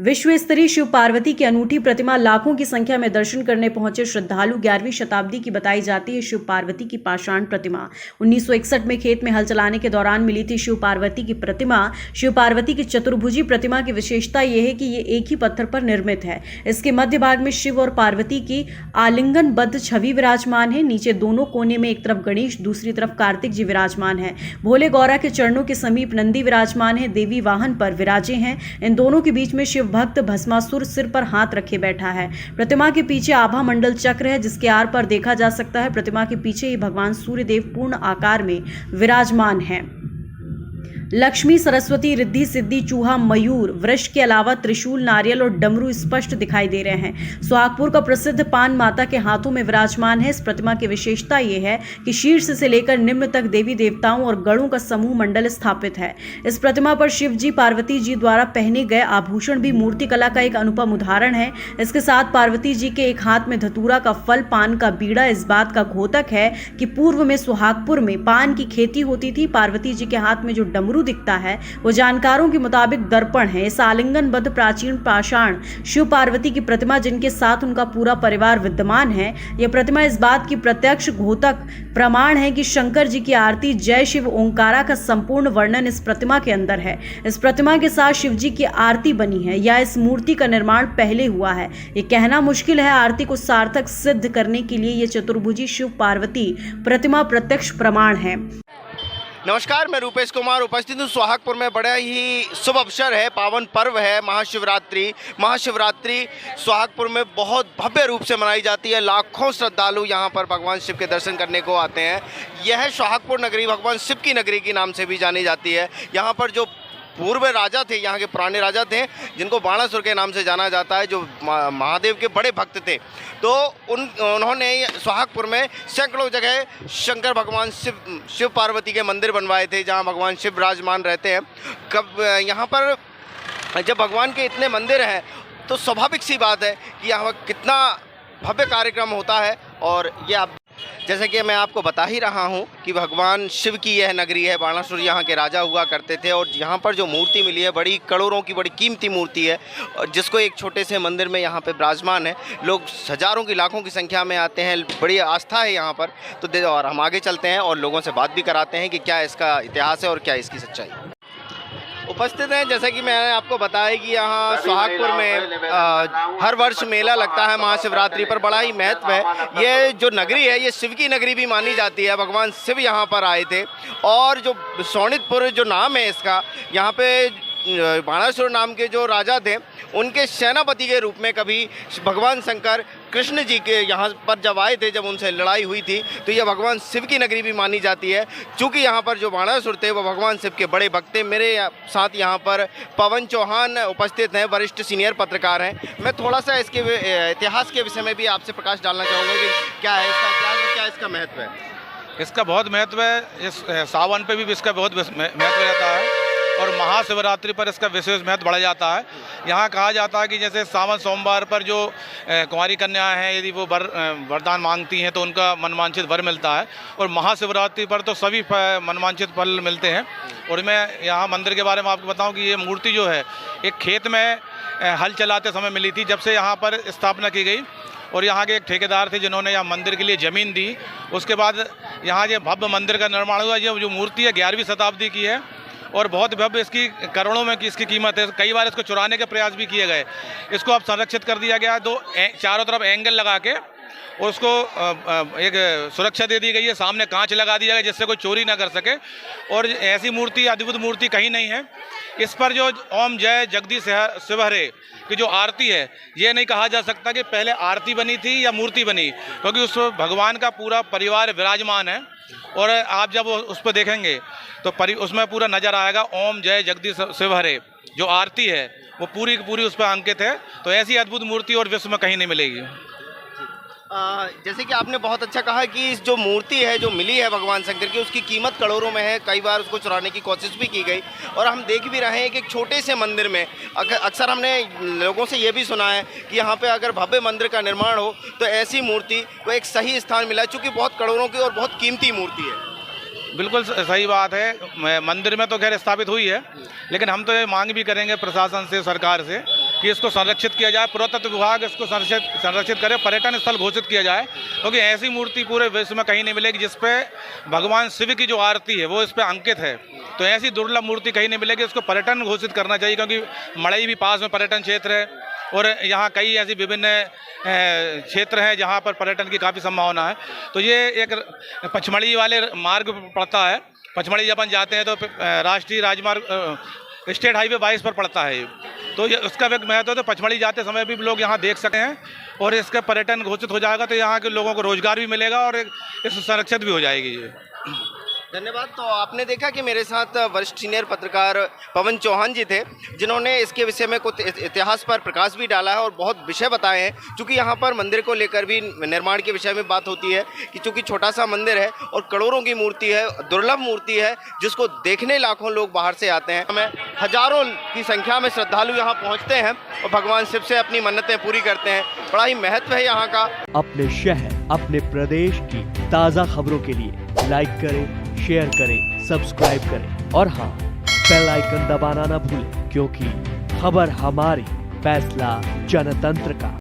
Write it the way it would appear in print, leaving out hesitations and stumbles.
विश्व स्तरीय शिव पार्वती की अनूठी प्रतिमा लाखों की संख्या में दर्शन करने पहुंचे श्रद्धालु 11वीं शताब्दी की बताई जाती है शिव पार्वती की पाषाण प्रतिमा 1961 में खेत में हल चलाने के दौरान मिली थी शिव पार्वती की प्रतिमा। शिव पार्वती की चतुर्भुजी प्रतिमा की विशेषता यह है कि ये एक ही पत्थर पर निर्मित है। इसके मध्य भाग में शिव और पार्वती की आलिंगनबद्ध छवि विराजमान है। नीचे दोनों कोने में एक तरफ गणेश, दूसरी तरफ कार्तिक जी विराजमान है। भोले गौरा के चरणों के समीप नंदी विराजमान है। देवी वाहन पर विराजे हैं। इन दोनों के बीच में शिव भक्त भस्मासुर सिर पर हाथ रखे बैठा है। प्रतिमा के पीछे आभा मंडल चक्र है जिसके आर पर देखा जा सकता है। प्रतिमा के पीछे ही भगवान सूर्यदेव पूर्ण आकार में विराजमान है। लक्ष्मी, सरस्वती, रिद्धि, सिद्धि, चूहा, मयूर, वृक्ष के अलावा त्रिशूल, नारियल और डमरू स्पष्ट दिखाई दे रहे हैं। सुहागपुर का प्रसिद्ध पान माता के हाथों में विराजमान है। इस प्रतिमा की विशेषता यह है कि शीर्ष से लेकर निम्न तक देवी देवताओं और गणों का समूह मंडल स्थापित है। इस प्रतिमा पर शिव जी, पार्वती जी द्वारा पहने गए आभूषण भी मूर्ति कला का एक अनुपम उदाहरण है। इसके साथ पार्वती जी के एक हाथ में धतूरा का फल, पान का बीड़ा इस बात का घोतक है कि पूर्व में सुहागपुर में पान की खेती होती थी। पार्वती जी के हाथ में जो डमरू दिखता है वो जानकारों के मुताबिक दर्पण है। इस आलिंगनबद्ध प्राचीन पाषाण शिव पार्वती की प्रतिमा जिनके साथ उनका पूरा परिवार विद्यमान है, यह प्रतिमा इस बात की प्रत्यक्ष घोतक प्रमाण है कि शंकर जी की आरती जय शिव ओंकारा का संपूर्ण वर्णन इस प्रतिमा के अंदर है। इस प्रतिमा के साथ शिव जी की आरती बनी है या इस मूर्ति का निर्माण पहले हुआ है, ये कहना मुश्किल है। आरती को सार्थक सिद्ध करने के लिए यह चतुर्भुजी शिव पार्वती प्रतिमा प्रत्यक्ष प्रमाण है। नमस्कार, मैं रूपेश कुमार उपस्थित हूँ सोहागपुर में। बड़ा ही शुभ अवसर है, पावन पर्व है महाशिवरात्रि। महाशिवरात्रि सोहागपुर में बहुत भव्य रूप से मनाई जाती है। लाखों श्रद्धालु यहाँ पर भगवान शिव के दर्शन करने को आते हैं। यह सोहागपुर नगरी भगवान शिव की नगरी के नाम से भी जानी जाती है। यहाँ पर जो पूर्व राजा थे, यहाँ के पुराने राजा थे जिनको बाणासुर के नाम से जाना जाता है, जो महादेव के बड़े भक्त थे, तो उन्होंने सोहागपुर में सैकड़ों जगह शंकर भगवान शिव पार्वती के मंदिर बनवाए थे जहाँ भगवान शिव विराजमान रहते हैं। कब यहाँ पर जब भगवान के इतने मंदिर हैं तो स्वाभाविक सी बात है कि यहाँ कितना भव्य कार्यक्रम होता है। और ये आप जैसे कि मैं आपको बता ही रहा हूं कि भगवान शिव की यह नगरी है। बाणासुर यहाँ के राजा हुआ करते थे और यहाँ पर जो मूर्ति मिली है बड़ी करोड़ों की बड़ी कीमती मूर्ति है, जिसको एक छोटे से मंदिर में यहाँ पे विराजमान है। लोग हजारों की लाखों की संख्या में आते हैं, बड़ी आस्था है यहाँ पर। तो और हम आगे चलते हैं और लोगों से बात भी कराते हैं कि क्या इसका इतिहास है और क्या इसकी सच्चाई उपस्थित है। जैसा कि मैंने आपको बताया कि यहाँ सोहागपुर में हर वर्ष मेला लगता है महाशिवरात्रि पर। बड़ा ही महत्व है। ये जो नगरी है ये शिव की नगरी भी मानी जाती है। भगवान शिव यहाँ पर आए थे और जो शोणितपुर जो नाम है इसका, यहाँ पे बाणासुर नाम के जो राजा थे उनके सेनापति के रूप में कभी भगवान शंकर कृष्ण जी के यहाँ पर जब आए थे, जब उनसे लड़ाई हुई थी, तो यह भगवान शिव की नगरी भी मानी जाती है। चूँकि यहाँ पर जो बाणासुर थे वो भगवान शिव के बड़े भक्त थे। मेरे साथ यहाँ पर पवन चौहान उपस्थित हैं, वरिष्ठ सीनियर पत्रकार हैं। मैं थोड़ा सा इसके इतिहास के विषय में भी आपसे प्रकाश डालना चाहूँगा कि क्या है इसका इतिहास और क्या इसका महत्व है। इसका बहुत महत्व है। इस सावन पे भी इसका बहुत महत्व रहता है और महाशिवरात्रि पर इसका विशेष महत्व बढ़ जाता है। यहाँ कहा जाता है कि जैसे सावन सोमवार पर जो कुंवारी कन्याएं हैं, यदि वो वरदान मांगती हैं तो उनका मनवांछित वर मिलता है, और महाशिवरात्रि पर तो सभी मनवांछित फल मिलते हैं। और मैं यहाँ मंदिर के बारे में आपको बताऊँ कि ये मूर्ति जो है एक खेत में हल चलाते समय मिली थी, जब से यहाँ पर स्थापना की गई। और यहाँ के एक ठेकेदार थे जिन्होंने यहाँ मंदिर के लिए ज़मीन दी। उसके बाद यहाँ ये भव्य मंदिर का निर्माण हुआ। ये जो मूर्ति है 11वीं शताब्दी की है और बहुत भव्य, इसकी करोड़ों में की इसकी कीमत है। कई बार इसको चुराने के प्रयास भी किए गए। इसको अब संरक्षित कर दिया गया है। तो चारों तरफ एंगल लगा के और उसको एक सुरक्षा दे दी गई है। सामने कांच लगा दिया गया जिससे कोई चोरी ना कर सके। और ऐसी मूर्ति, अद्भुत मूर्ति कहीं नहीं है। इस पर जो ओम जय जगदीश शिव हरे की जो आरती है, ये नहीं कहा जा सकता कि पहले आरती बनी थी या मूर्ति बनी, क्योंकि उस भगवान का पूरा परिवार विराजमान है। और आप जब उस पर देखेंगे तो उसमें पूरा नज़र आएगा ओम जय जगदीश शिव हरे। जो आरती है वो पूरी की पूरी उस पर अंकित है। तो ऐसी अद्भुत मूर्ति और विश्व में कहीं नहीं मिलेगी। जैसे कि आपने बहुत अच्छा कहा कि इस जो मूर्ति है जो मिली है भगवान शंकर की, उसकी कीमत करोड़ों में है। कई बार उसको चुराने की कोशिश भी की गई और हम देख भी रहे हैं कि एक छोटे से मंदिर में अक्सर हमने लोगों से ये भी सुना है कि यहाँ पे अगर भव्य मंदिर का निर्माण हो तो ऐसी मूर्ति को एक सही स्थान मिला, चूँकि बहुत करोड़ों की और बहुत कीमती मूर्ति है। बिल्कुल सही बात है। मंदिर में तो खैर स्थापित हुई है, लेकिन हम तो ये मांग भी करेंगे प्रशासन से, सरकार से कि इसको संरक्षित किया जाए, पुरातत्व विभाग इसको संरक्षित करे, पर्यटन स्थल घोषित किया जाए, क्योंकि ऐसी मूर्ति पूरे विश्व में कहीं नहीं मिलेगी जिस पे भगवान शिव की जो आरती है वो इस पे अंकित है। तो ऐसी दुर्लभ मूर्ति कहीं नहीं मिलेगी, इसको पर्यटन घोषित करना चाहिए, क्योंकि मड़ई भी पास में पर्यटन क्षेत्र है और यहाँ कई ऐसी विभिन्न क्षेत्र हैं जहाँ पर पर्यटन की काफ़ी संभावना है। तो ये एक पचमढ़ी वाले मार्ग पर पड़ता है। पचमढ़ी जब अपन जाते हैं तो राष्ट्रीय राजमार्ग स्टेट हाईवे 22 पर पड़ता है ये। तो ये उसका एक महत्व है, तो पचमढ़ी जाते समय भी लोग यहाँ देख सकते हैं और इसका पर्यटन घोषित हो जाएगा तो यहाँ के लोगों को रोजगार भी मिलेगा और इस संरक्षित भी हो जाएगी ये। धन्यवाद। तो आपने देखा कि मेरे साथ वरिष्ठ सीनियर पत्रकार पवन चौहान जी थे, जिन्होंने इसके विषय में कुछ इतिहास पर प्रकाश भी डाला है और बहुत विषय बताए हैं। क्योंकि यहाँ पर मंदिर को लेकर भी निर्माण के विषय में बात होती है कि चूँकि छोटा सा मंदिर है और करोड़ों की मूर्ति है, दुर्लभ मूर्ति है, जिसको देखने लाखों लोग बाहर से आते हैं। हमें हजारों की संख्या में श्रद्धालु यहाँ पहुँचते हैं और भगवान शिव से अपनी मन्नतें पूरी करते हैं। बड़ा ही महत्व है यहाँ का। अपने शहर, अपने प्रदेश की ताज़ा खबरों के लिए लाइक करें, शेयर करें, सब्सक्राइब करें और हाँ, बेल आइकन दबाना ना भूलें, क्योंकि खबर हमारी, फैसला जनतंत्र का।